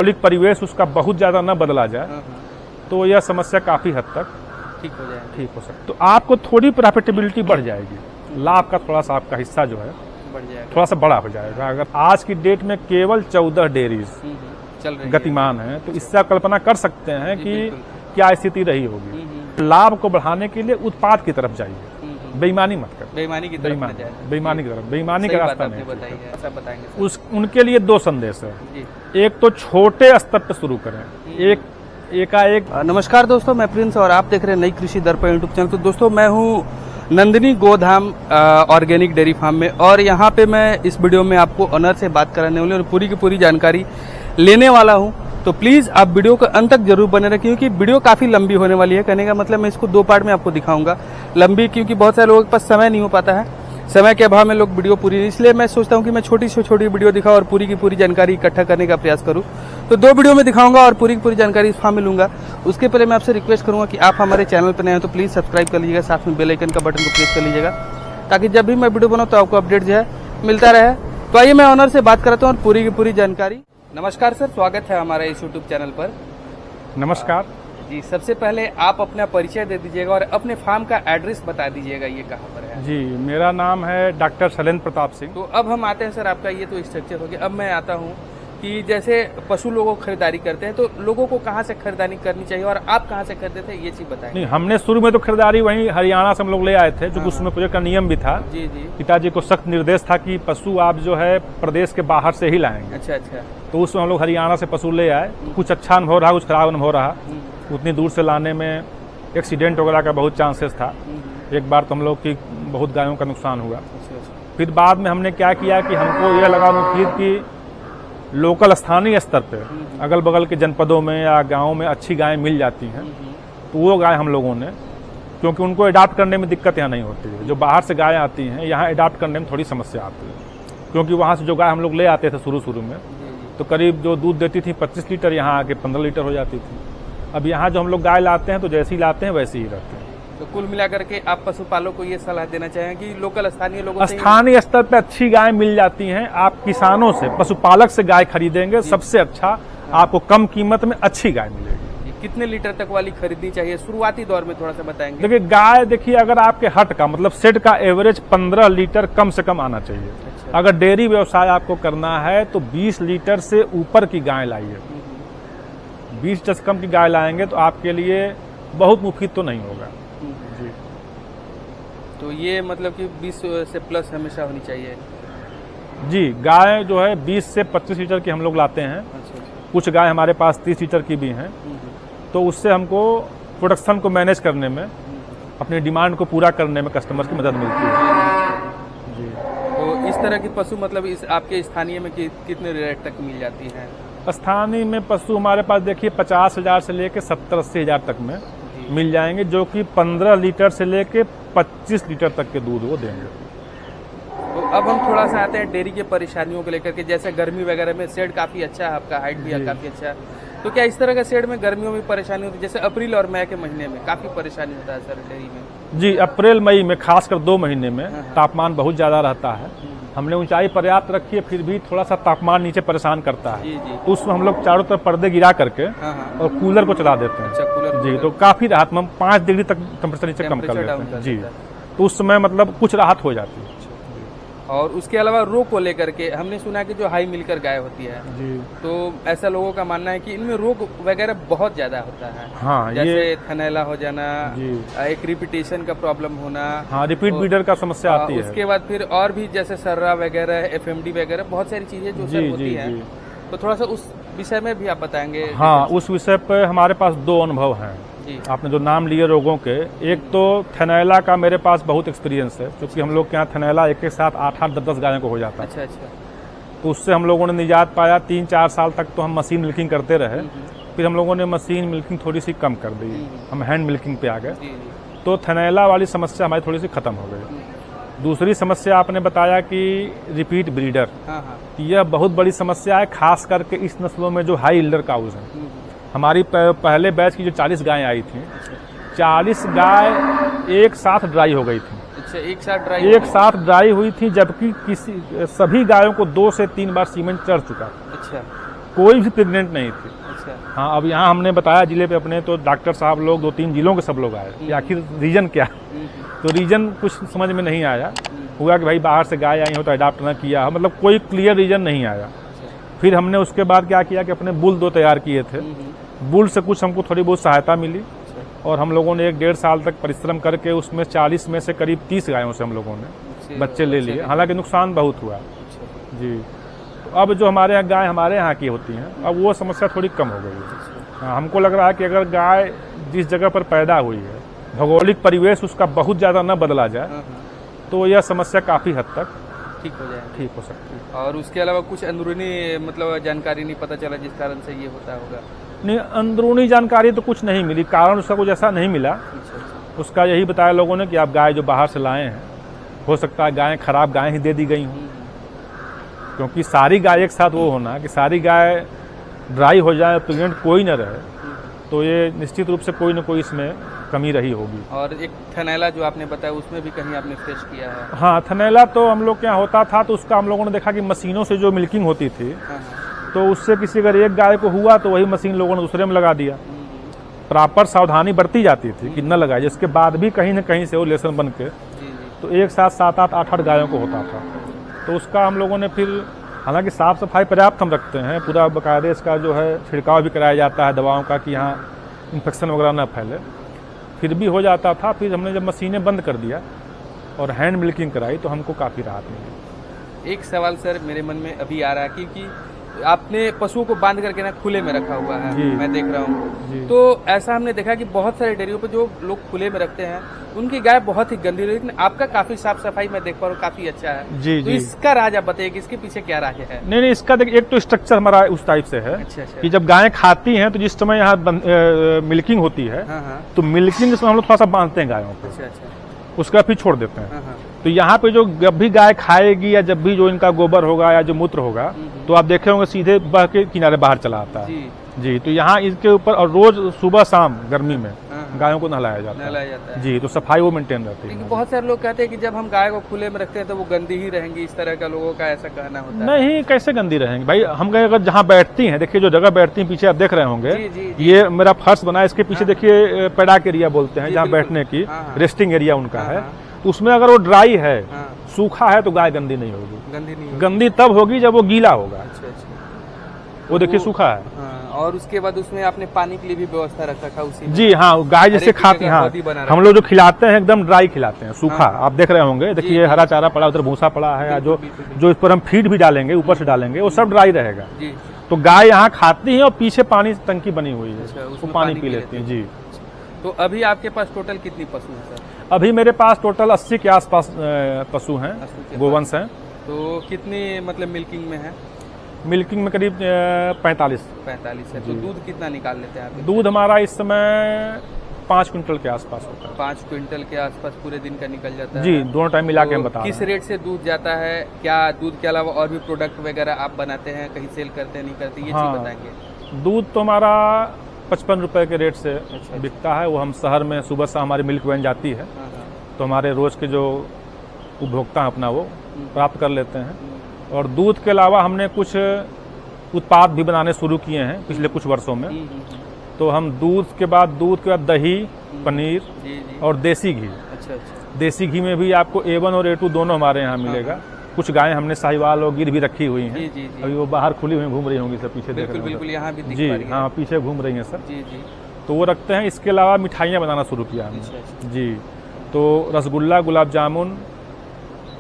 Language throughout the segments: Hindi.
मौलिक परिवेश उसका बहुत ज़्यादा न बदला जाए तो यह समस्या काफ़ी हद तक ठीक हो सकती। तो आपको थोड़ी प्रॉफिटेबिलिटी बढ़ जाएगी, लाभ का थोड़ा सा आपका हिस्सा जो है बढ़ जाएगा, थोड़ा सा बड़ा हो जाएगा। अगर आज की डेट में केवल 14 डेयरीज चल रही गतिमान है तो इससे आप कल्पना कर सकते हैं कि क्या स्थिति रही होगी। लाभ को बढ़ाने के लिए उत्पाद की तरफ जाइए, बेईमानी मत कर, बेईमानी की तरफ बेईमानी का रास्ता नहीं बताएंगे। उनके लिए 2 संदेश है। एक तो छोटे स्तर पर शुरू करें, एकाएक। नमस्कार दोस्तों, मैं प्रिंस और आप देख रहे हैं नई कृषि दर्पण यूट्यूब चैनल। तो दोस्तों मैं हूं Nandini Godham organic dairy farm में और यहां पे मैं इस वीडियो में आपको ऑनर से बात कराने वाली और पूरी की पूरी जानकारी लेने वाला हूं। तो प्लीज आप वीडियो को अंत तक जरूर बने रखें क्योंकि वीडियो काफी लंबी होने वाली है। कहने का मतलब मैं इसको 2 पार्ट में आपको दिखाऊंगा। लंबी क्योंकि बहुत सारे लोगों के पास समय नहीं हो पाता है, समय के अभाव में लोग वीडियो पूरी, इसलिए मैं सोचता हूं कि मैं छोटी से छोटी वीडियो दिखाऊं और पूरी की पूरी जानकारी इकट्ठा करने का प्रयास करूं। तो 2 वीडियो में दिखाऊंगा और पूरी की पूरी जानकारी इस फार्म में लूंगा। उसके पहले मैं आपसे रिक्वेस्ट करूंगा कि आप हमारे चैनल पर नए हैं तो प्लीज सब्सक्राइब कर लीजिएगा, साथ में बेल आइकन का बटन को प्रेस कर लीजिएगा ताकि जब भी मैं वीडियो बनाऊं तो आपको अपडेट जो है मिलता रहे। तो आइए मैं ऑनर से बात कराता हूँ और पूरी की पूरी जानकारी। नमस्कार सर, स्वागत है हमारे इस यूट्यूब चैनल पर। नमस्कार जी, सबसे पहले आप अपना परिचय दे दीजिएगा और अपने फार्म का एड्रेस बता दीजिएगा, ये कहाँ पर है। जी, मेरा नाम है डॉक्टर शैलेंद्र प्रताप सिंह। तो अब हम आते हैं सर, आपका ये तो स्ट्रक्चर हो गया। अब मैं आता हूँ कि जैसे पशु लोगों को खरीदारी करते हैं तो लोगों को कहाँ से खरीदारी करनी चाहिए और आप कहाँ से खरीदते थे, ये चीज बताएं। नहीं, हमने शुरू में तो खरीदारी वहीं हरियाणा से हम लोग ले आए थे, जो उसमें प्रोजेक्ट का नियम भी था। जी जी, पिताजी को सख्त निर्देश था कि पशु आप जो है प्रदेश के बाहर से ही लाएंगे। अच्छा अच्छा। तो उसमें हम लोग हरियाणा से पशु ले आए। कुछ अच्छा अनुभव रहा, कुछ खराब अनुभव रहा। उतनी दूर से लाने में एक्सीडेंट वगैरह का बहुत चांसेस था। एक बार तो हम लोग की बहुत गायों का नुकसान हुआ। फिर बाद में हमने क्या किया कि हमको यह लगा मुफीद कि लोकल स्थानीय स्तर पे अगल बगल के जनपदों में या गाँव में अच्छी गायें मिल जाती हैं तो वो गाय हम लोगों ने, क्योंकि उनको अडाप्ट करने में दिक्कत यहाँ नहीं होती है। जो बाहर से गायें आती हैं यहाँ अडाप्ट करने में थोड़ी समस्या आती है, क्योंकि वहाँ से जो गाय हम लोग ले आते थे शुरू में तो करीब जो दूध देती थी 25 लीटर, यहाँ आके 15 लीटर हो जाती थी। अब यहाँ जो हम लोग गाय लाते हैं तो जैसे ही लाते हैं वैसे ही रहते हैं। तो कुल मिलाकर के आप पशुपालकों को ये सलाह देना चाहें कि लोकल स्थानीय लोगों से, स्थानीय स्तर पे अच्छी गाय मिल जाती हैं। आप किसानों से, पशुपालक से गाय खरीदेंगे सबसे अच्छा, आपको कम कीमत में अच्छी गाय मिलेगी। कितने लीटर तक वाली खरीदनी चाहिए शुरुआती दौर में, थोड़ा सा बताएंगे। देखिए गाय, देखिए अगर आपके हट का मतलब सेट का एवरेज 15 लीटर कम से कम आना चाहिए। अच्छा। अगर डेयरी व्यवसाय आपको करना है तो 20 लीटर से ऊपर की गाय लाइए। 20 लीटर से कम की गाय लाएंगे तो आपके लिए बहुत मुफीद तो नहीं होगा। जी, तो ये मतलब कि 20 से प्लस हमेशा होनी चाहिए। जी, गाय जो है 20 से 25 लीटर की हम लोग लाते हैं। अच्छा। कुछ गाय हमारे पास 30 लीटर की भी हैं। तो उससे हमको प्रोडक्शन को मैनेज करने में, अपनी डिमांड को पूरा करने में कस्टमर की मदद मिलती है। जी, तो इस तरह की पशु मतलब इस आपके स्थानीय में कितने रेट तक मिल जाती है? स्थानीय में पशु हमारे पास देखिए 50,000 से लेके 70-80 हजार तक में मिल जाएंगे, जो कि 15 लीटर से लेके 25 लीटर तक के दूध वो देंगे। तो अब हम थोड़ा सा आते हैं डेयरी के परेशानियों को लेकर के। जैसे गर्मी वगैरह में शेड काफी अच्छा है, आपका हाइट भी काफी अच्छा है, तो क्या इस तरह का शेड में गर्मियों में परेशानी होती है? जैसे अप्रैल और मई के महीने में काफी परेशानी होता है सर डेयरी में। जी, अप्रैल मई में खासकर 2 महीने में तापमान बहुत ज्यादा रहता है। हमने ऊंचाई पर्याप्त रखी है, फिर भी थोड़ा सा तापमान नीचे परेशान करता है। तो उसमें हम लोग चारों तरफ पर्दे गिरा करके और कूलर को चला देते हैं। अच्छा, कूलर। जी, तो काफी राहत में 5 डिग्री तक टेम्परेचर नीचे कम कर लेते हैं। जी, तो उस समय मतलब कुछ राहत हो जाती है। और उसके अलावा रोग को लेकर के हमने सुना कि जो हाई मिलकर गाय होती है जी, तो ऐसा लोगों का मानना है कि इनमें रोग वगैरह बहुत ज्यादा होता है। हाँ, जैसे थनैला हो जाना, जी, एक रिपीटेशन का प्रॉब्लम होना। हाँ, रिपीट ब्रीडर का समस्या आती है। उसके बाद फिर और भी जैसे सर्रा वगैरह, FMD वगैरह बहुत सारी चीजें जो सर होती हैं। तो थोड़ा सा उस विषय में भी आप बताएंगे। हाँ, उस विषय पे हमारे पास 2 अनुभव हैं। आपने जो नाम लिए रोगों के, एक तो थनैला का मेरे पास बहुत एक्सपीरियंस है, क्योंकि हम लोग के यहाँ थनैला एक के साथ 8-8, 10-10 गायों को हो जाता है। अच्छा अच्छा। तो उससे हम लोगों ने निजात पाया। 3-4 साल तक तो हम मशीन मिल्किंग करते रहे, फिर हम लोगों ने मशीन मिल्किंग थोड़ी सी कम कर दी, हम हैंड मिल्किंग पे आ गए। तो थनैला वाली समस्या हमारी थोड़ी सी खत्म हो गई। दूसरी समस्या आपने बताया कि रिपीट ब्रीडर, यह बहुत बड़ी समस्या है, खास करके इस नस्लों में जो हाई इल्डर काउज हैं। हमारी पहले बैच की जो 40 गायें आई थी, 40 गाय एक साथ ड्राई हो गई थी। अच्छा, एक साथ ड्राई हुई थी, जबकि सभी गायों को 2 से 3 बार सीमेंट चढ़ चुका। अच्छा। कोई भी प्रेग्नेंट नहीं थी। अच्छा। हाँ, अब यहाँ हमने बताया जिले पे अपने, तो डॉक्टर साहब लोग 2-3 जिलों के सब लोग आए कि आखिर रीजन क्या है। तो रीजन कुछ समझ में नहीं आया। हुआ कि भाई बाहर से गाय आई हो तो अडाप्ट ना किया हो, मतलब कोई क्लियर रीजन नहीं आया। फिर हमने उसके बाद क्या किया कि अपने बुल 2 तैयार किए थे। बुल से कुछ हमको थोड़ी बहुत सहायता मिली और हम लोगों ने 1-1.5 साल तक परिश्रम करके उसमें 40 में से करीब 30 गायों से हम लोगों ने बच्चे ले लिए। हालांकि नुकसान बहुत हुआ जी। तो अब जो हमारे यहाँ गाय हमारे यहाँ की होती हैं, अब वो समस्या थोड़ी कम हो गई है। हाँ, हमको लग रहा है कि अगर गाय जिस जगह पर पैदा हुई है, भौगोलिक परिवेश उसका बहुत ज़्यादा न बदला जाए तो यह समस्या काफ़ी हद तक ठीक हो सकती है। और उसके अलावा कुछ अंदरूनी मतलब जानकारी नहीं पता चला जिस कारण से ये होता होगा? नहीं, अंदरूनी जानकारी तो कुछ नहीं मिली, कारण उसका कुछ ऐसा नहीं मिला। उसका यही बताया लोगों ने कि आप गाय जो बाहर से लाए हैं, हो सकता है गायें खराब गायें ही दे दी गई हों, क्योंकि सारी गाय एक साथ वो होना कि सारी गाय ड्राई हो जाए, प्रेग्नेंट कोई न रहे, तो ये निश्चित रूप से कोई न कोई इसमें कमी रही होगी। और एक थनैला जो आपने बताया उसमें भी कहीं आपने फ्रेश किया है? हाँ, थनैला तो हम लोग के यहाँ होता था, तो उसका हम लोगों ने देखा कि मशीनों से जो मिल्किंग होती थी, तो उससे किसी अगर एक गाय को हुआ तो वही मशीन लोगों ने दूसरे में लगा दिया। प्रॉपर सावधानी बरती जाती थी कि न लगाए, जिसके बाद भी कहीं न कहीं से वो लेसन बन के तो एक साथ 7-8, 8-8 गायों को होता था। तो उसका हम लोगों ने फिर, हालांकि साफ सफाई पर्याप्त हम रखते हैं, पूरा बाकायदे इसका जो है छिड़काव भी कराया जाता है दवाओं का कि यहाँ इन्फेक्शन वगैरह न फैले, फिर भी हो जाता था। फिर हमने जब मशीनें बंद कर दिया और हैंड मिल्किंग कराई तो हमको काफ़ी राहत मिली। एक सवाल सर मेरे मन में अभी आ रहा है, क्योंकि आपने पशुओं को बांध करके ना खुले में रखा हुआ है, मैं देख रहा हूँ, तो ऐसा हमने देखा कि बहुत सारे डेयरियों पे जो लोग खुले में रखते हैं उनकी गाय बहुत ही गंदी, लेकिन आपका काफी साफ सफाई मैं देख पा रहा हूँ, काफी अच्छा है। जी, तो इसका राज आप बताइए कि इसके पीछे क्या राज है? नहीं, इसका देखिए एक तो स्ट्रक्चर हमारा उस टाइप से है कि जब गायें खाती हैं तो जिस समय यहाँ मिल्किंग होती है, तो मिल्किंग जिसमें हम लोग थोड़ा सा बांधते हैं गायों को, उसका फिर छोड़ देते हैं। तो यहाँ पे जो जब भी गाय खाएगी या जब भी जो इनका गोबर होगा या जो मूत्र होगा, तो आप देखे होंगे सीधे बह के किनारे बाहर चला आता है। जी, तो यहाँ इसके ऊपर और रोज सुबह शाम गर्मी में गायों को नहलाया जाता है। जी, तो सफाई वो मेंटेन रहती है। बहुत सारे लोग कहते हैं कि जब हम गाय को खुले में रखते हैं तो वो गंदी ही रहेंगी, इस तरह का लोगों का ऐसा कहना होता है। नहीं, कैसे गंदी रहेंगी भाई? हम गए अगर जहाँ बैठती हैं, देखिए जो जगह बैठती हैं पीछे आप देख रहे होंगे, ये मेरा फर्श बना है, इसके पीछे देखिए पैडाक एरिया बोलते हैं, जहाँ बैठने की रेस्टिंग एरिया उनका है। तो उसमें अगर वो ड्राई है, सूखा है, तो गाय गंदी नहीं होगी। गंदी तब होगी जब वो गीला होगा। वो देखिए सूखा है। और उसके बाद उसमें आपने पानी के लिए भी व्यवस्था रख रखा उसी में? जी हाँ, गाय जैसे खाती है। हाँ, हम लोग जो खिलाते हैं एकदम ड्राई खिलाते हैं, सूखा। आप देख रहे होंगे, देखिए हरा चारा पड़ा, उधर भूसा पड़ा है, जो इस पर हम फीड भी डालेंगे, ऊपर से डालेंगे, वो सब ड्राई रहेगा। तो गाय यहाँ खाती है और पीछे पानी टंकी बनी हुई है, वो पानी पी लेती है। जी। तो अभी आपके पास टोटल कितनी पशु है सर? अभी मेरे पास टोटल 80 के आसपास पशु हैं, गोवंश हैं। तो कितनी मतलब मिल्किंग में है? मिल्किंग में करीब 45 है। तो दूध कितना निकाल लेते हैं आप? दूध हमारा इस समय 5 क्विंटल के आसपास होता है। 5 क्विंटल के आसपास पूरे दिन का निकल जाता है? जी, दोनों टाइम मिला के हम बता रहे हैं। किस रेट से दूध जाता है? क्या दूध के अलावा और भी प्रोडक्ट वगैरह आप बनाते हैं, कहीं सेल करते हैं, नहीं करते, ये चीज बताएंगे? दूध तो हमारा 55 रुपए के रेट से बिकता है। वो हम शहर में सुबह से हमारी मिल्क वैन जाती है, तो हमारे रोज के जो उपभोक्ता हैं अपना वो प्राप्त कर लेते हैं। और दूध के अलावा हमने कुछ उत्पाद भी बनाने शुरू किए हैं पिछले कुछ वर्षों में। तो हम दूध के बाद दही, पनीर और देसी घी। देसी घी में भी आपको A1 और A2 दोनों हमारे यहाँ मिलेगा। कुछ गायें हमने साहिवाल और गिर भी रखी हुई हैं। अभी वो बाहर खुली हुई घूम रही होंगी सर, पीछे देख रहे बिल्कुल यहाँ भी जी हाँ, पीछे घूम रही हैं सर। तो वो रखते हैं। इसके अलावा मिठाइयाँ बनाना शुरू किया हमने। जी, तो रसगुल्ला, गुलाब जामुन,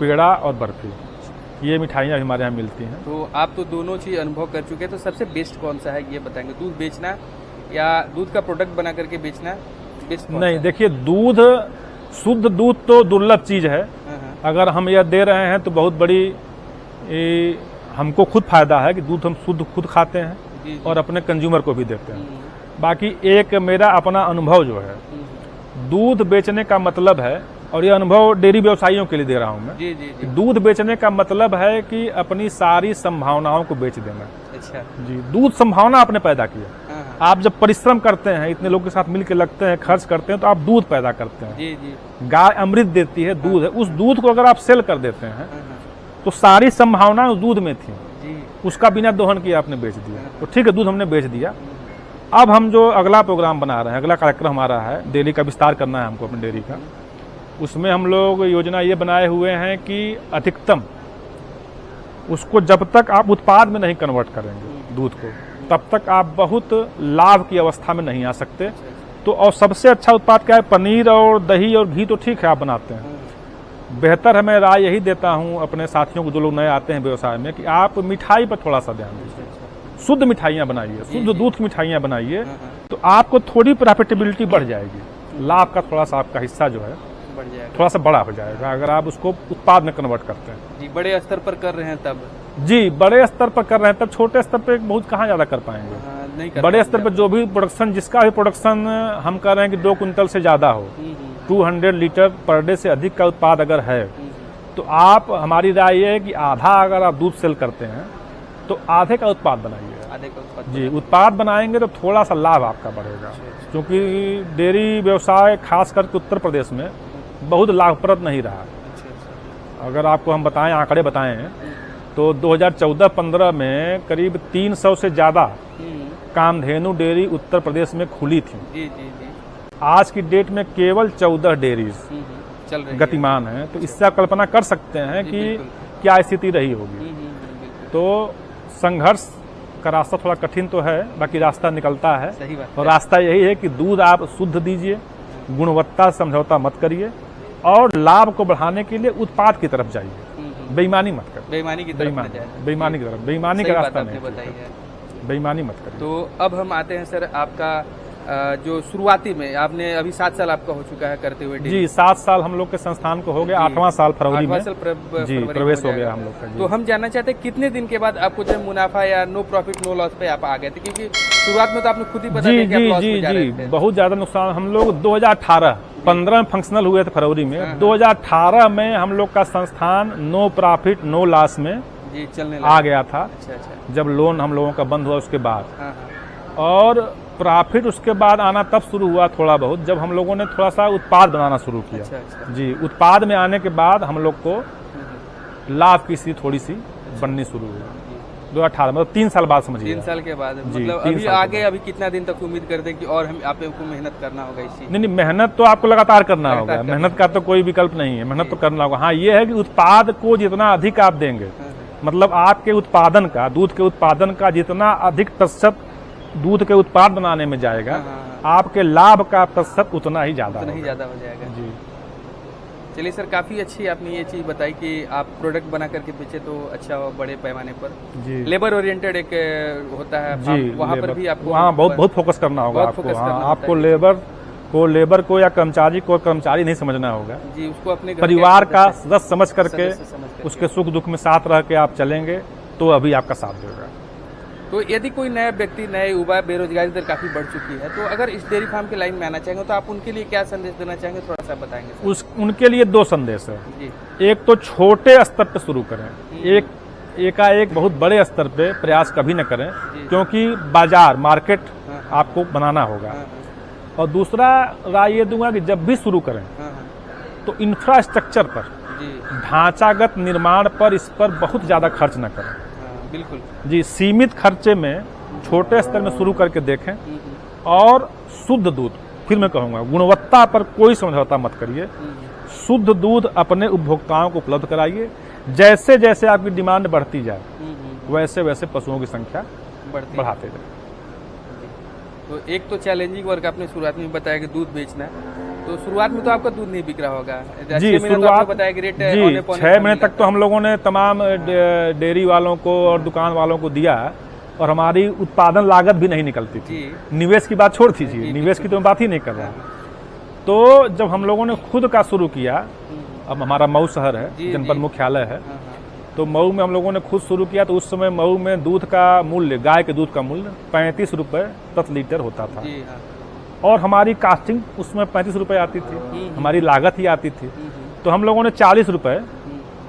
पेड़ा और बर्फी, ये मिठाइयाँ हमारे यहाँ मिलती हैं। तो आप तो दोनों चीज अनुभव कर चुके हैं, तो सबसे बेस्ट कौन सा है ये बताएंगे? दूध बेचना या दूध का प्रोडक्ट बना करके बेचना बेस्ट? नहीं, देखिए दूध, शुद्ध दूध तो दुर्लभ चीज है। अगर हम यह दे रहे हैं तो बहुत बड़ी हमको खुद फायदा है कि दूध हम शुद्ध खुद खाते हैं और अपने कंज्यूमर को भी देते हैं। बाकी एक मेरा अपना अनुभव जो है, दूध बेचने का मतलब है, और ये अनुभव डेयरी व्यवसायियों के लिए दे रहा हूं मैं, दूध बेचने का मतलब है कि अपनी सारी संभावनाओं को बेच देना। अच्छा जी, दूध संभावना आपने पैदा किया। आप जब परिश्रम करते हैं, इतने लोग के साथ मिलकर लगते हैं, खर्च करते हैं, तो आप दूध पैदा करते हैं। गाय अमृत देती है, दूध है। उस दूध को अगर आप सेल कर देते हैं तो सारी संभावनाएं उस दूध में थी। उसका बिना दोहन किए आपने बेच दिया, तो ठीक है दूध हमने बेच दिया। अब हम जो अगला प्रोग्राम बना रहे हैं, अगला कार्यक्रम हमारा है, डेयरी का विस्तार करना है हमको अपनी डेयरी का। उसमें हम लोग योजना ये बनाए हुए हैं कि अधिकतम उसको जब तक आप उत्पाद में नहीं कन्वर्ट करेंगे दूध को, तब तक आप बहुत लाभ की अवस्था में नहीं आ सकते। तो और सबसे अच्छा उत्पाद क्या है, पनीर और दही और घी तो ठीक है आप बनाते हैं, बेहतर है मैं राय यही देता हूं अपने साथियों को जो लोग नए आते हैं व्यवसाय में कि आप मिठाई पर थोड़ा सा ध्यान दीजिए, शुद्ध मिठाइयाँ बनाइए, शुद्ध दूध की मिठाइयाँ बनाइए, तो आपको थोड़ी प्रॉफिटेबिलिटी बढ़ जाएगी, लाभ का थोड़ा सा आपका हिस्सा जो है बढ़ जाएगा, थोड़ा सा बड़ा हो जाएगा अगर आप उसको उत्पाद में कन्वर्ट करते हैं। जी बड़े स्तर पर कर रहे हैं तब? जी बड़े स्तर पर कर रहे हैं तब, छोटे स्तर पर बहुत कहाँ ज्यादा कर पाएंगे। नहीं कर बड़े स्तर पर जो भी प्रोडक्शन, जिसका भी प्रोडक्शन हम कर रहे हैं कि 2 कुंटल से ज्यादा हो, 200 लीटर पर डे से अधिक का उत्पाद अगर है, तो आप, हमारी राय ये है कि आधा अगर आप दूध सेल करते हैं तो आधे का उत्पाद बनाइए। आधे का उत्पाद जी उत्पाद बनाएंगे तो थोड़ा सा लाभ आपका बढ़ेगा, क्योंकि डेयरी व्यवसाय खास करके उत्तर प्रदेश में बहुत लाभप्रद नहीं रहा। अगर आपको हम बताएं, आंकड़े बताएं, तो 2014-15 में करीब 300 से ज्यादा कामधेनु डेयरी उत्तर प्रदेश में खुली थी। जी जी जी। आज की डेट में केवल 14 डेयरीज चल रही गतिमान है, तो इससे आप कल्पना कर सकते हैं कि क्या स्थिति रही होगी। तो संघर्ष का रास्ता थोड़ा कठिन तो है, बाकी रास्ता निकलता है। सही बात और रास्ता यही है कि दूध आप शुद्ध दीजिए, गुणवत्ता समझौता मत करिए, और लाभ को बढ़ाने के लिए उत्पाद की तरफ जाइए, बेईमानी मत करिए। बेईमानी की तरफ बेईमानी का रास्ता नहीं, बेईमानी मत करिए। तो अब हम आते हैं सर, आपका जो शुरुआती में आपने अभी 7 साल आपका हो चुका है करते हुए? जी 7 साल हम लोग के संस्थान को हो गया, 8वां साल फरवरी में जी प्रवेश हो गया हम लोग का। तो हम जानना चाहते हैं कितने दिन के बाद आपको जो मुनाफा या नो प्रॉफिट नो लॉस पे आप आ गए थे, क्योंकि शुरुआत में तो आपने खुद ही बता दिया कि आप लॉस में जा रहे थे। बहुत ज्यादा नुकसान। हम लोग 2015 में फंक्शनल हुए थे फरवरी में। 2018 में हम लोग का संस्थान नो प्रॉफिट नो लॉस में जी चलने आ गया था। अच्छा। जब लोन हम लोगों का बंद हुआ उसके बाद, और प्रॉफिट उसके बाद आना तब शुरू हुआ थोड़ा बहुत, जब हम लोगों ने थोड़ा सा उत्पाद बनाना शुरू किया। अच्छा। जी उत्पाद में आने के बाद हम लोग को लाभ की स्थिति थोड़ी सी बननी शुरू हुई 2018, मतलब 3 साल बाद समझिए। 3 साल के बाद जी, मतलब 3 अभी साल आगे अभी कितना दिन तक उम्मीद करते हैं कि और हम आपको मेहनत करना होगा इसी? नहीं, मेहनत तो आपको लगातार करना होगा, मेहनत का तो कोई विकल्प नहीं है, मेहनत तो करना होगा। हाँ ये है कि उत्पाद को जितना अधिक आप देंगे, मतलब आपके उत्पादन का, दूध के उत्पादन का जितना अधिक प्रतिशत दूध के उत्पाद बनाने में जाएगा, आपके लाभ का प्रतिशत उतना ही ज्यादा हो जाएगा। जी चलिए सर, काफी अच्छी आपने ये चीज बताई कि आप प्रोडक्ट बना करके बेचे तो अच्छा हो बड़े पैमाने पर। जी लेबर ओरिएंटेड एक होता है जी, वहाँ पर भी आपको वहाँ बहुत फोकस करना होगा आपको। हाँ, आपको लेबर को या कर्मचारी को कर्मचारी नहीं समझना होगा जी, उसको अपने परिवार का सदस्य समझ करके उसके सुख दुख में साथ रह के आप चलेंगे तो अभी आपका साथ देगा। तो यदि कोई नया व्यक्ति, नए युवा, बेरोजगारी दर काफी बढ़ चुकी है, तो अगर इस डेयरी फार्म के लाइन में आना चाहेंगे तो आप उनके लिए क्या संदेश देना चाहेंगे, थोड़ा सा बताएंगे? उनके लिए 2 संदेश है जी। एक तो छोटे स्तर पे शुरू करें, एकाएक बहुत बड़े स्तर पे प्रयास कभी न करें, क्योंकि बाजार मार्केट आपको बनाना होगा। और दूसरा राय ये दूंगा कि जब भी शुरू करें तो इंफ्रास्ट्रक्चर पर, ढांचागत निर्माण पर, इस पर बहुत ज्यादा खर्च न करें। बिल्कुल जी, सीमित खर्चे में छोटे स्तर में शुरू करके देखें, और शुद्ध दूध, फिर मैं कहूँगा गुणवत्ता पर कोई समझौता मत करिए, शुद्ध दूध अपने उपभोक्ताओं को उपलब्ध कराइए। जैसे जैसे आपकी डिमांड बढ़ती जाए वैसे वैसे पशुओं की संख्या बढ़ाते जाए। तो एक तो चैलेंजिंग वर्क आपने शुरुआत में बताया कि दूध बेचना, तो शुरुआत में तो आपका दूध नहीं बिक रहा होगा जी। शुरुआत बताया कि रेट जी 6 महीने तक तो हम लोगों ने तमाम डेयरी वालों को और दुकान वालों को दिया, और हमारी उत्पादन लागत भी नहीं निकलती थी। निवेश की बात छोड़ दीजिए, निवेश की तो मैं बात ही नहीं कर रहा। तो जब हम लोगों ने खुद का शुरू किया, अब हमारा मऊ शहर है, जनपद मुख्यालय है, तो मऊ में हम लोगों ने खुद शुरू किया। तो उस समय मऊ में दूध का मूल्य, गाय के दूध का मूल्य 35 रुपए प्रति लीटर होता था, और हमारी कास्टिंग उसमें 35 रुपए आती थी, हमारी लागत ही आती थी। तो हम लोगों ने 40 रुपए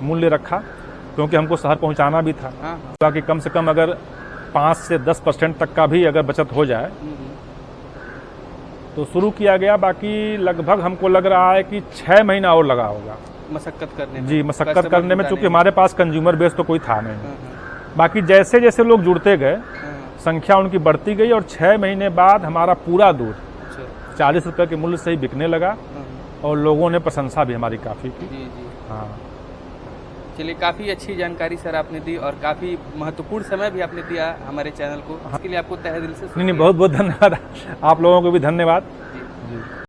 मूल्य रखा, क्योंकि हमको शहर पहुंचाना भी था, ताकि कम से कम अगर 5 से 10% तक का भी अगर बचत हो जाए तो शुरू किया गया। बाकी लगभग हमको लग रहा है कि 6 महीना और लगा होगा मशक्कत करने में। जी, मशक्कत करने में, चूंकि हमारे पास कंज्यूमर बेस तो कोई था नहीं। बाकी जैसे जैसे लोग जुड़ते गए हाँ, संख्या उनकी बढ़ती गई और 6 महीने बाद हमारा पूरा दूध अच्छा 40 रुपए के मूल्य से ही बिकने लगा हाँ, और लोगों ने प्रशंसा भी हमारी काफ़ी की। जी जी। हाँ, चलिए, काफ़ी अच्छी जानकारी सर आपने दी और काफ़ी महत्वपूर्ण समय भी आपने दिया हमारे चैनल को, इसके लिए आपको तहे दिल से नहीं बहुत बहुत धन्यवाद। आप लोगों को भी धन्यवाद। जी। जी।